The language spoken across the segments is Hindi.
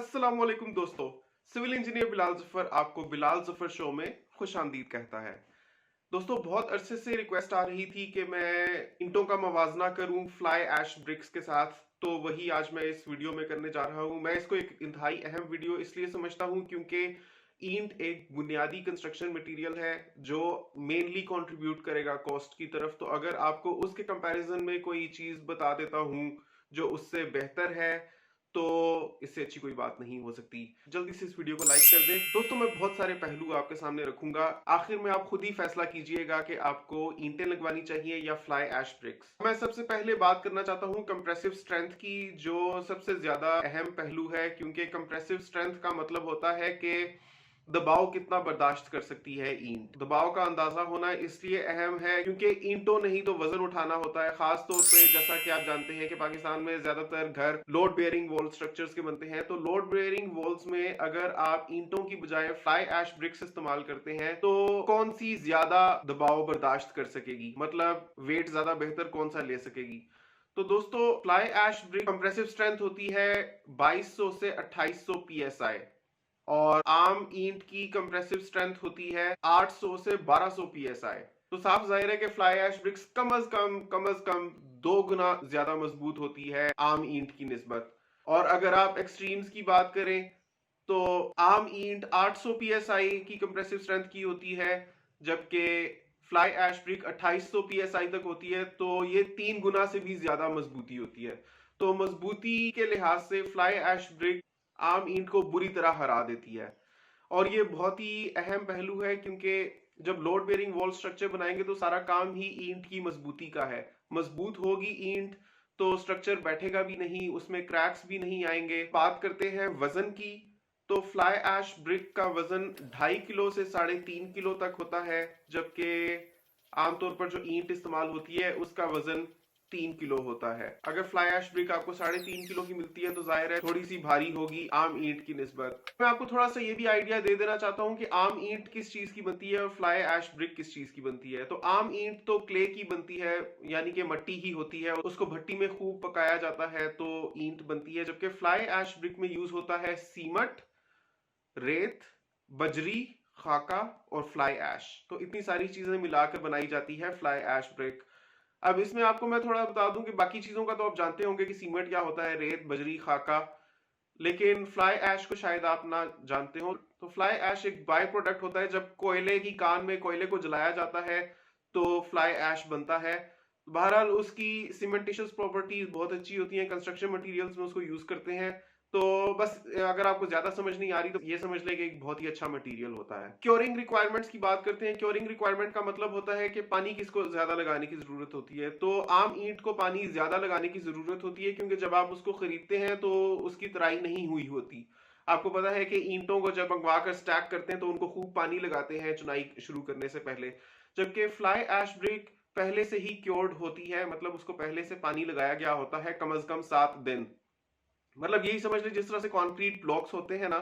अस्सलाम वालेकुम दोस्तों। सिविल इंजीनियर बिलाल जफर आपको बिलाल जफर शो में खुशामदीद कहता है। दोस्तों, बहुत अरसे से रिक्वेस्ट आ रही थी कि मैं ईंटों का मवाजना करूं फ्लाई ऐश ब्रिक्स के साथ, तो वही आज मैं इस वीडियो में करने जा रहा हूं। मैं इसको एक इंतहाई अहम वीडियो इसलिए समझता हूं क्योंकि ईंट एक बुनियादी कंस्ट्रक्शन मटेरियल है जो मेनली कंट्रीब्यूट करेगा कॉस्ट की तरफ। तो अगर आपको उसके कंपैरिजन में कोई चीज बता देता हूं जो उससे बेहतर है, तो इससे अच्छी कोई बात नहीं हो सकती। जल्दी से इस वीडियो को लाइक कर दें। दोस्तों, मैं बहुत सारे पहलू आपके सामने रखूंगा, आखिर में आप खुद ही फैसला कीजिएगा कि आपको ईंटें लगवानी चाहिए या फ्लाई ऐश ब्रिक्स। मैं सबसे पहले बात करना चाहता हूं कंप्रेसिव स्ट्रेंथ की, जो सबसे ज्यादा अहम पहलू है, क्योंकि कंप्रेसिव स्ट्रेंथ का मतलब होता है कि दबाव कितना बर्दाश्त कर सकती है ईंट। दबाव का अंदाजा होना इसलिए अहम है क्योंकि ईंटों नहीं तो वजन उठाना होता है। खास तौर पे जैसा कि आप जानते हैं कि पाकिस्तान में ज्यादातर घर लोड बेयरिंग वॉल स्ट्रक्चर्स के बनते हैं, तो लोड बेयरिंग वॉल्स में अगर आप ईंटों की बजाय फ्लाई ऐश ब्रिक्स इस्तेमाल करते हैं तो कौन सी ज्यादा दबाव बर्दाश्त कर सकेगी, मतलब वेट ज्यादा बेहतर कौन सा ले सकेगी। तो दोस्तों, fly ash brick compressive strength होती है 2200 से 2800 psi, और आम ईंट की कंप्रेसिव स्ट्रेंथ होती है 800 से 1200 psi। तो साफ जाहिर है कि फ्लाई ऐश ब्रिक्स कम अज कम 2 गुना ज्यादा मजबूत होती है आम ईंट की निस्बत। और अगर आप एक्सट्रीम्स की बात करें तो आम ईंट 800 psi की कंप्रेसिव स्ट्रेंथ की होती है, जबकि फ्लाई ऐश ब्रिक 2800 psi तक होती है। तो ये 3 गुना से भी ज्यादा मजबूती होती है। तो मजबूती के लिहाज से फ्लाई ऐश ब्रिक आम ईंट को बुरी तरह हरा देती है। और ये बहुत ही अहम पहलू है क्योंकि जब लोड बेयरिंग वॉल स्ट्रक्चर बनाएंगे तो सारा काम ही ईंट की मजबूती का है। मजबूत होगी ईंट तो स्ट्रक्चर बैठेगा भी नहीं, उसमें क्रैक्स भी नहीं आएंगे। बात करते हैं वजन की, तो फ्लाई ऐश ब्रिक का वजन 2.5 किलो से 3.5 किलो तक होता है, जबकि आमतौर पर जो ईंट इस्तेमाल होती है उसका वजन 3 किलो होता है। अगर फ्लाई ऐश ब्रिक आपको 3.5 किलो की मिलती है तो जाहिर है थोड़ी सी भारी होगी आम ईंट की निस्बत। मैं आपको थोड़ा सा ये भी आइडिया दे देना चाहता हूँ कि आम ईंट किस चीज की बनती है और फ्लाई ऐश ब्रिक किस चीज की बनती है। तो आम ईंट तो क्ले की बनती है, यानी कि मट्टी ही होती है, उसको भट्टी में खूब पकाया जाता है तो ईंट बनती है। जबकि फ्लाई ऐश ब्रिक में यूज होता है सीमट, रेत, बजरी, खाका और फ्लाई ऐश। तो इतनी सारी चीजें मिलाकर बनाई जाती है फ्लाई ऐश ब्रिक। अब इसमें आपको मैं थोड़ा बता दूं कि बाकी चीजों का तो आप जानते होंगे कि सीमेंट क्या होता है, रेत, बजरी, खाका, लेकिन फ्लाई ऐश को शायद आप ना जानते हो। तो फ्लाई ऐश एक बाय प्रोडक्ट होता है। जब कोयले की कान में कोयले को जलाया जाता है तो फ्लाई ऐश बनता है। बहरहाल उसकी सीमेंटिशियस प्रॉपर्टीज बहुत अच्छी होती हैं, कंस्ट्रक्शन मटेरियल्स में उसको यूज करते हैं। तो बस अगर आपको ज्यादा समझ नहीं आ रही तो ये समझ ले कि एक बहुत ही अच्छा मटेरियल होता है। क्योरिंग रिक्वायरमेंट्स की बात करते हैं। क्योरिंग रिक्वायरमेंट का मतलब होता है कि पानी किसको ज्यादा लगाने की जरूरत होती है। तो आम ईंट को पानी ज्यादा लगाने की जरूरत होती है क्योंकि जब आप उसको खरीदते हैं तो उसकी तराई नहीं हुई होती। आपको पता है कि ईंटों को जब मंगवा कर स्टैक करते हैं तो उनको खूब पानी लगाते हैं चुनाई शुरू करने से पहले, जबकि फ्लाई ऐश ब्रिक पहले से ही क्योर्ड होती है, मतलब उसको पहले से पानी लगाया गया होता है कम से कम 7 दिन। मतलब यही समझ ले जिस तरह से कंक्रीट ब्लॉक्स होते हैं ना,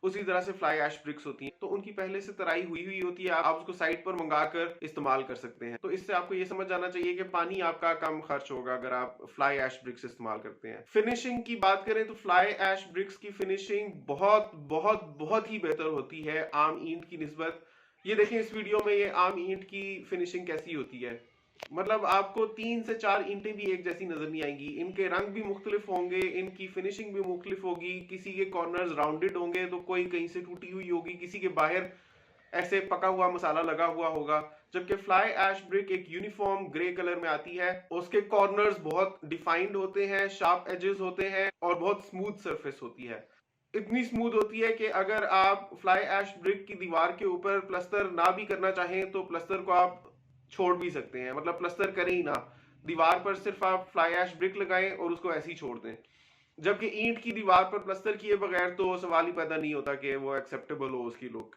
उसी तरह से फ्लाई ऐश ब्रिक्स होती हैं। तो उनकी पहले से तराई हुई हुई होती है, आप उसको साइट पर मंगाकर इस्तेमाल कर सकते हैं। तो इससे आपको ये समझ जाना चाहिए कि पानी आपका कम खर्च होगा अगर आप फ्लाई ऐश ब्रिक्स इस्तेमाल करते हैं। फिनिशिंग की बात करें तो फ्लाई ऐश ब्रिक्स की फिनिशिंग बहुत बहुत बहुत ही बेहतर होती है आम ईंट की निस्बत। ये देखें इस वीडियो में, ये आम ईंट की फिनिशिंग कैसी होती है। मतलब आपको 3 से 4 ईंटें भी एक जैसी नजर नहीं आएंगी, इनके रंग भी मुख्तलिफ होंगे, इनकी फिनिशिंग भी मुख्तलिफ होगी। किसी के कॉर्नर्स राउंडेड होंगे तो कोई कहीं से टूटी हुई होगी, किसी के बाहर ऐसे पका हुआ मसाला लगा हुआ होगा। जबकि फ्लाई ऐश ब्रिक एक यूनिफॉर्म ग्रे कलर में आती है, उसके कॉर्नर्स बहुत डिफाइंड होते हैं, शार्प एजेस होते हैं और बहुत स्मूथ सरफेस होती है। इतनी स्मूथ होती है कि अगर आप फ्लाई ऐश ब्रिक की दीवार के ऊपर प्लस्तर ना भी करना चाहें तो प्लस्तर को आप छोड़ भी सकते हैं, मतलब प्लस्तर करें ही ना, दीवार पर सिर्फ आप फ्लाई ऐश ब्रिक लगाएं और उसको ऐसे ही छोड़ दें। जबकि ईंट की दीवार पर प्लस्तर किए बगैर तो सवाल ही पैदा नहीं होता कि वो एक्सेप्टेबल हो उसकी लुक।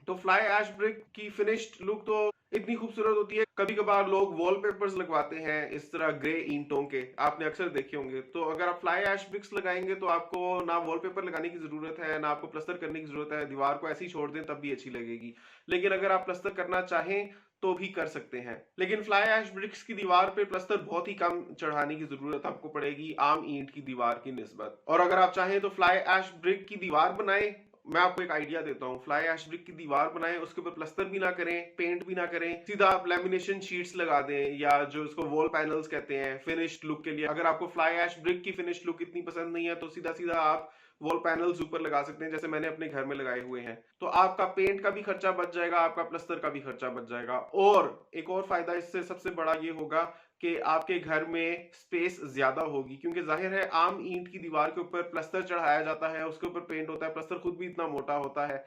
तो फ्लाई ऐश ब्रिक की फिनिश्ड लुक तो इतनी खूबसूरत होती है। कभी कभार लोग वॉलपेपर्स लगवाते हैं इस तरह ग्रे ईंटों के, आपने अक्सर देखे होंगे। तो अगर आप फ्लाई ऐश ब्रिक्स लगाएंगे तो आपको ना वॉलपेपर लगाने की जरूरत है, ना आपको प्लस्तर करने की जरूरत है। दीवार को ऐसे ही छोड़ दें तब भी अच्छी लगेगी। लेकिन अगर आप प्लस्तर करना चाहें तो भी कर सकते हैं। लेकिन फ्लाई ऐश ब्रिक्स की दीवार पे प्लस्तर बहुत ही कम चढ़ाने की जरूरत आपको पड़ेगी आम ईंट की दीवार की निस्बत। और अगर आप चाहें तो फ्लाई ऐश ब्रिक की दीवार बनाएं। मैं आपको एक आइडिया देता हूँ, फ्लाई ऐश ब्रिक की दीवार बनाएं, उसके ऊपर प्लस्तर भी ना करें, पेंट भी ना करें, सीधा आप लेमिनेशन शीट्स लगा दें, या जो इसको वॉल पैनल्स कहते हैं फिनिश्ड लुक के लिए। अगर आपको फ्लाई ऐश ब्रिक की फिनिश्ड लुक इतनी पसंद नहीं है तो सीधा सीधा आप वॉल पैनल्स ऊपर लगा सकते हैं, जैसे मैंने अपने घर में लगाए हुए हैं। तो आपका पेंट का भी खर्चा बच जाएगा, आपका प्लस्तर का भी खर्चा बच जाएगा। और एक और फायदा इससे सबसे बड़ा ये होगा कि आपके घर में स्पेस ज्यादा होगी, क्योंकि जाहिर है आम ईंट की दीवार के ऊपर प्लस्तर चढ़ाया जाता है, उसके ऊपर पेंट होता है, प्लस्तर खुद भी इतना मोटा होता है।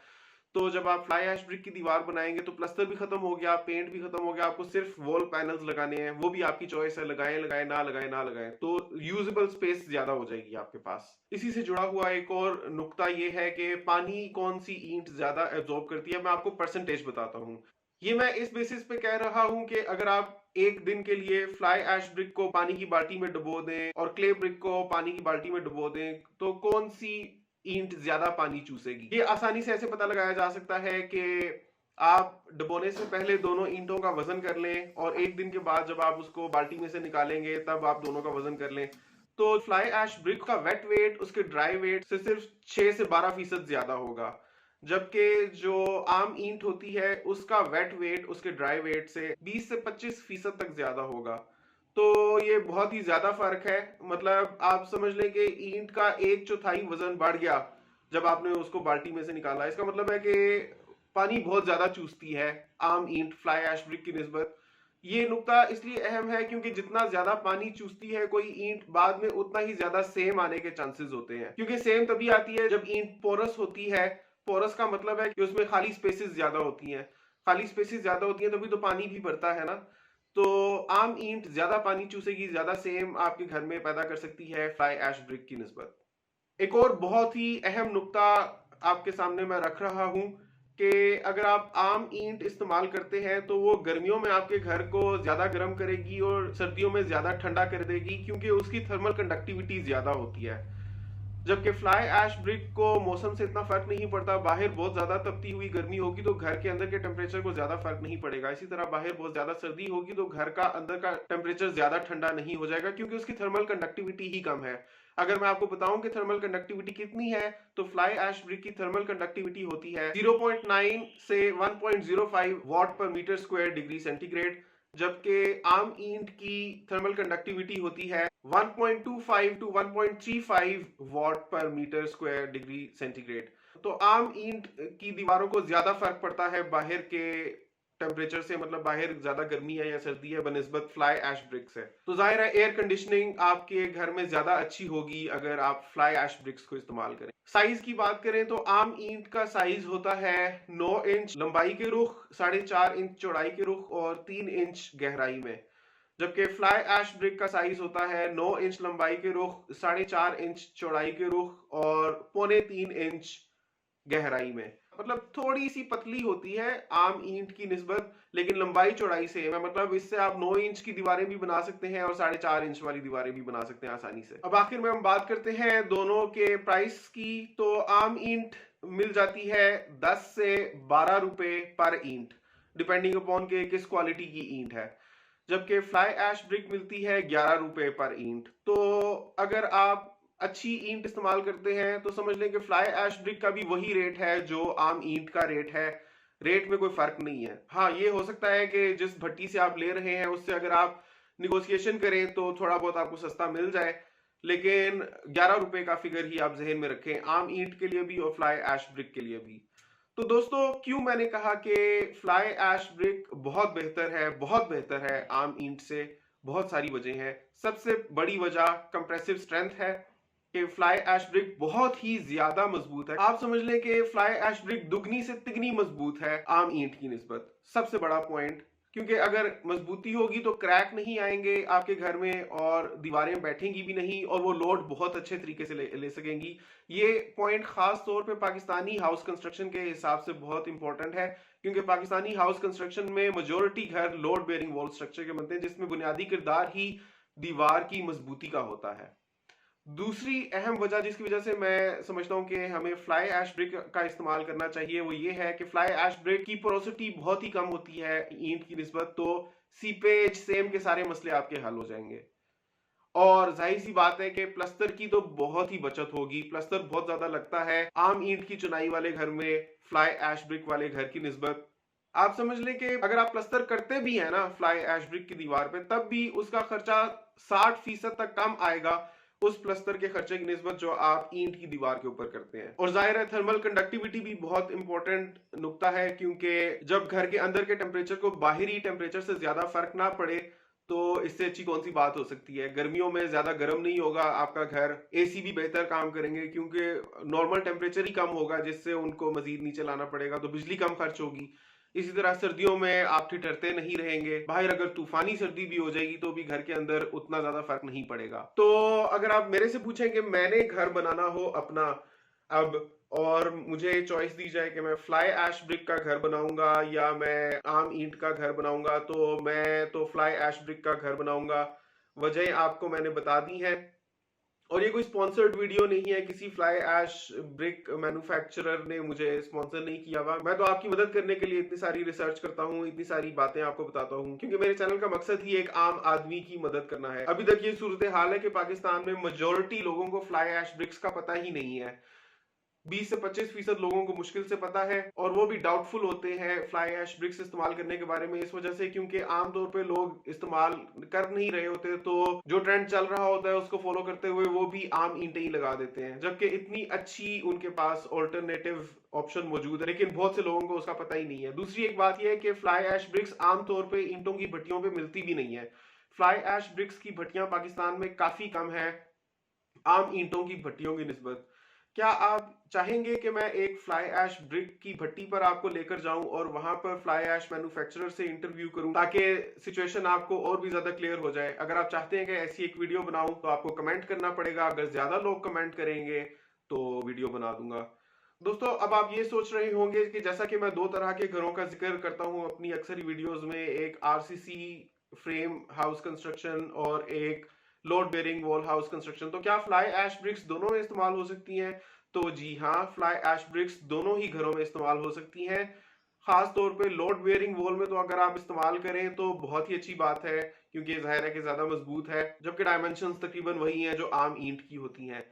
तो जब आप फ्लाई ऐश ब्रिक की दीवार बनाएंगे तो प्लस्तर भी खत्म हो गया, पेंट भी खत्म हो गया, आपको सिर्फ वॉल पैनल्स लगाने हैं, वो भी आपकी चॉइस है, लगाएं लगाएं ना लगाएं ना लगाएं, तो यूजेबल स्पेस ज्यादा हो जाएगी आपके पास। इसी से जुड़ा हुआ एक और नुक्ता ये है कि पानी कौन सी ईंट ज्यादा एब्जॉर्ब करती है। मैं आपको परसेंटेज बताता हूँ। ये मैं इस बेसिस पे कह रहा हूं कि अगर आप एक दिन के लिए फ्लाई ऐश ब्रिक को पानी की बाल्टी में डुबो दें और क्ले ब्रिक को पानी की बाल्टी में डुबो दें, तो कौन सी ईंट ज्यादा पानी चूसेगी? ये आसानी से ऐसे पता लगाया जा सकता है कि आप डुबोने से पहले दोनों ईंटों का वजन कर लें, और एक दिन के बाद जब आप उसको बाल्टी में से निकालेंगे तब आप दोनों का वजन कर लें। तो फ्लाई ऐश ब्रिक का वेट वेट उसके ड्राई वेट से सिर्फ 6 से 12% ज्यादा होगा, जबकि जो आम ईंट होती है उसका वेट वेट उसके ड्राई वेट से 20 से 25% तक ज्यादा होगा। तो ये बहुत ही ज्यादा फर्क है। मतलब आप समझ लें कि ईंट का 1/4 वजन बढ़ गया जब आपने उसको बाल्टी में से निकाला। इसका मतलब है कि पानी बहुत ज्यादा चूसती है आम ईंट फ्लाई ऐश ब्रिक की निस्बत। ये नुक्ता इसलिए अहम है क्योंकि जितना ज्यादा पानी चूसती है कोई ईंट, बाद में उतना ही ज्यादा सेम आने के चांसेस होते हैं। क्योंकि सेम तभी आती है जब ईंट पोरस होती है। पोरस का मतलब है कि उसमें खाली स्पेसेस ज्यादा होती हैं। खाली स्पेसेस ज्यादा होती हैं तभी तो पानी भी भरता है ना। तो आम ईंट ज्यादा पानी चूसेगी, ज्यादा सेम आपके घर में पैदा कर सकती है फ्लाई ऐश ब्रिक की निस्बत। एक और बहुत ही अहम नुक्ता आपके सामने मैं रख रहा हूं कि अगर आप आम ईंट इस्तेमाल करते हैं तो वो गर्मियों में आपके घर को ज्यादा गर्म करेगी और सर्दियों में ज्यादा ठंडा कर देगी, क्योंकि उसकी थर्मल कंडक्टिविटी ज्यादा होती है। जबकि फ्लाई ऐश ब्रिक को मौसम से इतना फर्क नहीं पड़ता। बाहर बहुत ज्यादा तपती हुई गर्मी होगी तो घर के अंदर के टेम्परेचर को ज्यादा फर्क नहीं पड़ेगा। इसी तरह बाहर बहुत ज्यादा सर्दी होगी तो घर का अंदर का टेम्परेचर ज्यादा ठंडा नहीं हो जाएगा, क्योंकि उसकी थर्मल कंडक्टिविटी ही कम है। अगर मैं आपको बताऊं कि थर्मल कंडक्टिविटी कितनी है, तो फ्लाई ऐश ब्रिक की थर्मल कंडक्टिविटी होती है 0.9 से 1.05 वॉट पर मीटर स्क्वायर डिग्री सेंटीग्रेड, जबकि आम ईंट की थर्मल कंडक्टिविटी होती है 1.25 टू 1.35 वॉट पर मीटर स्क्वायर डिग्री सेंटीग्रेड। तो आम ईंट की दीवारों को ज्यादा फर्क पड़ता है बाहर के टेम्परेचर से, मतलब बाहर ज्यादा गर्मी है या सर्दी है बनिस्बत फ्लाई ऐश ब्रिक्स है। तो जाहिर है एयर कंडीशनिंग आपके घर में ज्यादा अच्छी होगी अगर आप फ्लाई ऐश ब्रिक्स को इस्तेमाल करें। साइज की बात करें तो आम ईंट का साइज होता है 9 इंच लंबाई के रुख, 4.5 इंच चौड़ाई के रुख और 3 इंच गहराई में। जबकि फ्लाई ऐश ब्रिक का साइज होता है 9 इंच लंबाई के रुख, 4.5 इंच चौड़ाई के रुख और 2.25 इंच गहराई में। मतलब थोड़ी सी पतली होती है आम ईंट की निस्बत, लेकिन लंबाई चौड़ाई सेम है। मतलब इससे आप 9 इंच की दीवारें भी बना सकते हैं और 4.5 इंच वाली दीवारें भी बना सकते हैं आसानी से। अब आखिर में हम बात करते हैं दोनों के प्राइस की। तो आम ईंट मिल जाती है 10 से 12 रुपए पर ईंट, डिपेंडिंग अपॉन के किस क्वालिटी की ईंट है। जबकि फ्लाई ऐश ब्रिक मिलती है 11 रुपए पर ईंट। तो अगर आप अच्छी ईंट इस्तेमाल करते हैं तो समझ लें कि फ्लाई ऐश ब्रिक का भी वही रेट है जो आम ईंट का रेट है। रेट में कोई फर्क नहीं है। हाँ, ये हो सकता है कि जिस भट्टी से आप ले रहे हैं उससे अगर आप निगोशिएशन करें तो थोड़ा बहुत आपको सस्ता मिल जाए, लेकिन 11 रुपए का फिगर ही आप जहन में रखें आम ईंट के लिए भी और फ्लाई ऐश ब्रिक के लिए भी। तो दोस्तों, क्यों मैंने कहा कि फ्लाई ऐश ब्रिक बहुत बेहतर है, बहुत बेहतर है आम ईंट से? बहुत सारी वजह हैं। सबसे बड़ी वजह कंप्रेसिव स्ट्रेंथ है कि फ्लाई ऐश ब्रिक बहुत ही ज्यादा मजबूत है। आप समझ लें कि फ्लाई ऐश ब्रिक दुगनी से तिगनी मजबूत है आम ईंट की निस्बत। सबसे बड़ा पॉइंट क्योंकि अगर मजबूती होगी तो क्रैक नहीं आएंगे आपके घर में और दीवारें बैठेंगी भी नहीं और वो लोड बहुत अच्छे तरीके से ले सकेंगी। ये पॉइंट खास तौर पे पाकिस्तानी हाउस कंस्ट्रक्शन के हिसाब से बहुत इंपॉर्टेंट है, क्योंकि पाकिस्तानी हाउस कंस्ट्रक्शन में मेजोरिटी घर लोड बेयरिंग वॉल स्ट्रक्चर के बनते हैं, जिसमें बुनियादी किरदार ही दीवार की मजबूती का होता है। दूसरी अहम वजह जिसकी वजह से मैं समझता हूं कि हमें फ्लाई ऐश ब्रिक का इस्तेमाल करना चाहिए वो ये है कि फ्लाई ऐश ब्रिक की पोरोसिटी बहुत ही कम होती है ईंट की निस्बत, तो सीपेज सेम के सारे मसले आपके हल हो जाएंगे। और जाहिर सी बात है कि प्लस्तर की तो बहुत ही बचत होगी, प्लस्तर बहुत ज्यादा लगता है आम ईंट की चुनाई वाले घर में फ्लाई ऐश ब्रिक वाले घर की निस्बत। आप समझ लें कि अगर आप प्लस्तर करते भी हैं ना फ्लाई ऐश ब्रिक की दीवार पे, तब भी उसका खर्चा 60% तक कम आएगा उस प्लस्तर के खर्चे की निस्बत जो आप ईंट की दीवार के ऊपर करते हैं। और जाहिर है थर्मल कंडक्टिविटी भी बहुत इंपॉर्टेंट नुक्ता है, क्योंकि जब घर के अंदर के टेम्परेचर को बाहरी टेम्परेचर से ज्यादा फर्क ना पड़े तो इससे अच्छी कौन सी बात हो सकती है। गर्मियों में ज्यादा गर्म नहीं होगा आपका घर, एसी भी बेहतर काम करेंगे क्योंकि नॉर्मल टेम्परेचर ही कम होगा जिससे उनको मजीद नीचे लाना पड़ेगा, तो बिजली कम खर्च होगी। इसी तरह सर्दियों में आप ठिठुरते नहीं रहेंगे, बाहर अगर तूफानी सर्दी भी हो जाएगी तो भी घर के अंदर उतना ज्यादा फर्क नहीं पड़ेगा। तो अगर आप मेरे से पूछें कि मैंने घर बनाना हो अपना अब, और मुझे चॉइस दी जाए कि मैं फ्लाई ऐश ब्रिक का घर बनाऊंगा या मैं आम ईंट का घर बनाऊंगा, तो मैं तो फ्लाई ऐश ब्रिक का घर बनाऊंगा। वजह आपको मैंने बता दी है, और ये कोई स्पॉन्सर्ड वीडियो नहीं है, किसी फ्लाई ऐश ब्रिक मैन्युफैक्चरर ने मुझे स्पॉन्सर नहीं किया हुआ। मैं तो आपकी मदद करने के लिए इतनी सारी रिसर्च करता हूँ, इतनी सारी बातें आपको बताता हूँ, क्योंकि मेरे चैनल का मकसद ही एक आम आदमी की मदद करना है। अभी तक ये सूरत हाल है कि पाकिस्तान में मेजोरिटी लोगों को फ्लाई ऐश ब्रिक्स का पता ही नहीं है। 20 से 25% लोगों को मुश्किल से पता है, और वो भी डाउटफुल होते हैं फ्लाई ऐश ब्रिक्स इस्तेमाल करने के बारे में, इस वजह से क्योंकि आमतौर पे लोग इस्तेमाल कर नहीं रहे होते, तो जो ट्रेंड चल रहा होता है उसको फॉलो करते हुए वो भी आम ईंटें ही लगा देते हैं, जबकि इतनी अच्छी उनके पास ऑल्टरनेटिव ऑप्शन मौजूद है, लेकिन बहुत से लोगों को उसका पता ही नहीं है। दूसरी एक बात यह है कि फ्लाई ऐश ब्रिक्स आमतौर पर ईंटों की भट्टियों पर मिलती भी नहीं है। फ्लाई ऐश ब्रिक्स की भट्टियां पाकिस्तान में काफी कम है आम ईंटों की भट्टियों की निस्बत। क्या आप चाहेंगे कि मैं एक फ्लाई ऐश ब्रिक की भट्टी पर आपको लेकर जाऊं और वहां पर फ्लाई ऐश मैन्युफैक्चरर से इंटरव्यू करूं, ताकि सिचुएशन आपको और भी ज्यादा क्लियर हो जाए? अगर आप चाहते हैं कि ऐसी एक वीडियो बनाऊं तो आपको कमेंट करना पड़ेगा, अगर ज्यादा लोग कमेंट करेंगे तो वीडियो बना दूंगा। दोस्तों, अब आप ये सोच रहे होंगे कि जैसा कि मैं दो तरह के घरों का जिक्र करता हूं अपनी अक्सर वीडियोस में, एक आरसीसी फ्रेम हाउस कंस्ट्रक्शन और एक load bearing wall house construction, तो क्या फ्लाई ऐश ब्रिक्स दोनों में इस्तेमाल हो सकती हैं? तो जी हाँ, फ्लाई ऐश ब्रिक्स दोनों ही घरों में इस्तेमाल हो सकती हैं। खास तौर पे लोड बेयरिंग वॉल में तो अगर आप इस्तेमाल करें तो बहुत ही अच्छी बात है, क्योंकि जाहिर है कि ज्यादा मजबूत है, जबकि डायमेंशंस तकरीबन वही हैं जो आम ईंट की होती हैं।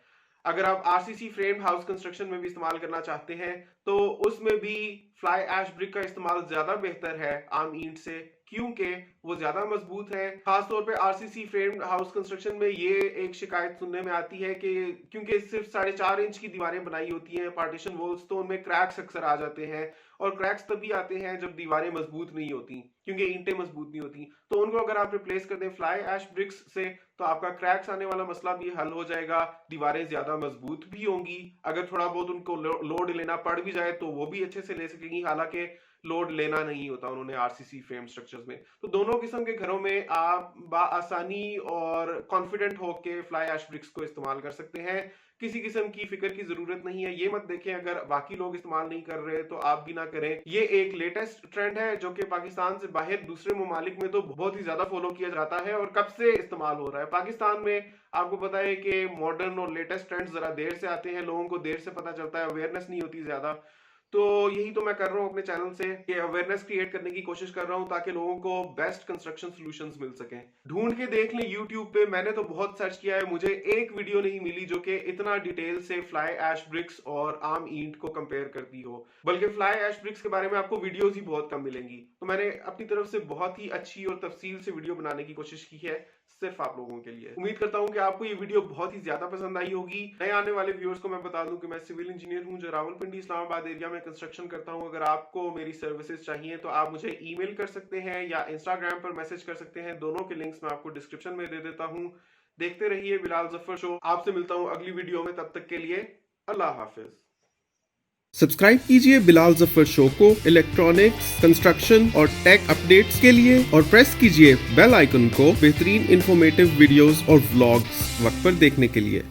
अगर आप आरसीसी फ्रेम हाउस कंस्ट्रक्शन में भी इस्तेमाल करना चाहते हैं तो उसमें भी फ्लाई ऐश ब्रिक का इस्तेमाल ज्यादा बेहतर है आम ईंट से, क्योंकि वो ज्यादा मजबूत है। खासतौर पे आरसीसी फ्रेम हाउस कंस्ट्रक्शन में ये एक शिकायत सुनने में आती है कि क्योंकि सिर्फ 4.5 इंच की दीवारें बनाई होती हैं पार्टीशन वॉल्स, तो उनमें क्रैक्स अक्सर आ जाते हैं, और क्रैक्स तभी आते हैं जब दीवारें मजबूत नहीं होती, क्योंकि ईंटें मजबूत नहीं होती। तो उनको अगर आप रिप्लेस कर दें फ्लाई ऐश ब्रिक्स से तो आपका क्रैक्स आने वाला मसला भी हल हो जाएगा, दीवारें ज्यादा मजबूत भी होंगी। अगर थोड़ा बहुत उनको लोड लेना पड़ भी जाए तो वो भी अच्छे से ले सकेंगी, हालांकि लोड लेना नहीं होता उन्होंने आरसीसी फ्रेम स्ट्रक्चर्स में। तो दोनों किस्म के घरों में आप आसानी और कॉन्फिडेंट होकर फ्लाई ऐश ब्रिक्स को इस्तेमाल कर सकते हैं। किसी किस्म की फिक्र की जरूरत नहीं है। ये मत देखें अगर बाकी लोग इस्तेमाल नहीं कर रहे तो आप भी ना करें। ये एक लेटेस्ट ट्रेंड है जो कि पाकिस्तान से बाहर दूसरे ममालिक में तो बहुत ही ज्यादा फॉलो किया जाता है और कब से इस्तेमाल हो रहा है। पाकिस्तान में आपको पता है कि मॉडर्न और लेटेस्ट ट्रेंड्स जरा देर से आते हैं, लोगों को देर से पता चलता है, अवेयरनेस नहीं होती ज्यादा। तो यही तो मैं कर रहा हूँ अपने चैनल से कि अवेयरनेस क्रिएट करने की कोशिश कर रहा हूँ ताकि लोगों को बेस्ट कंस्ट्रक्शन सॉल्यूशंस मिल सकें। ढूंढ के देख लें यूट्यूब पे, मैंने तो बहुत सर्च किया है, मुझे एक वीडियो नहीं मिली जो कि इतना डिटेल से फ्लाई ऐश ब्रिक्स और आम ईंट को कंपेयर करती हो, बल्कि फ्लाई ऐश ब्रिक्स के बारे में आपको वीडियोस ही बहुत कम मिलेंगी। तो मैंने अपनी तरफ से बहुत ही अच्छी और तफसील से वीडियो बनाने की कोशिश की है सिर्फ आप लोगों के लिए। उम्मीद करता हूं कि आपको ये वीडियो बहुत ही ज्यादा पसंद आई होगी। नए आने वाले व्यूअर्स को मैं बता दूं कि मैं सिविल इंजीनियर हूं जो रावलपिंडी इस्लामाबाद एरिया में कंस्ट्रक्शन करता हूं। अगर आपको मेरी सर्विसेज चाहिए तो आप मुझे ईमेल कर सकते हैं या इंस्टाग्राम पर मैसेज कर सकते हैं, दोनों के लिंक्स मैं आपको डिस्क्रिप्शन में दे देता हूं। देखते रहिए बिलाल जफर शो। आपसे मिलता हूं अगली वीडियो में, तब तक के लिए अल्लाह हाफिज। सब्सक्राइब कीजिए बिलाल जफर शो को इलेक्ट्रॉनिक्स, कंस्ट्रक्शन और टेक अपडेट्स के लिए और प्रेस कीजिए बेल आइकन को बेहतरीन इंफॉर्मेटिव वीडियोस और व्लॉग्स वक्त पर देखने के लिए।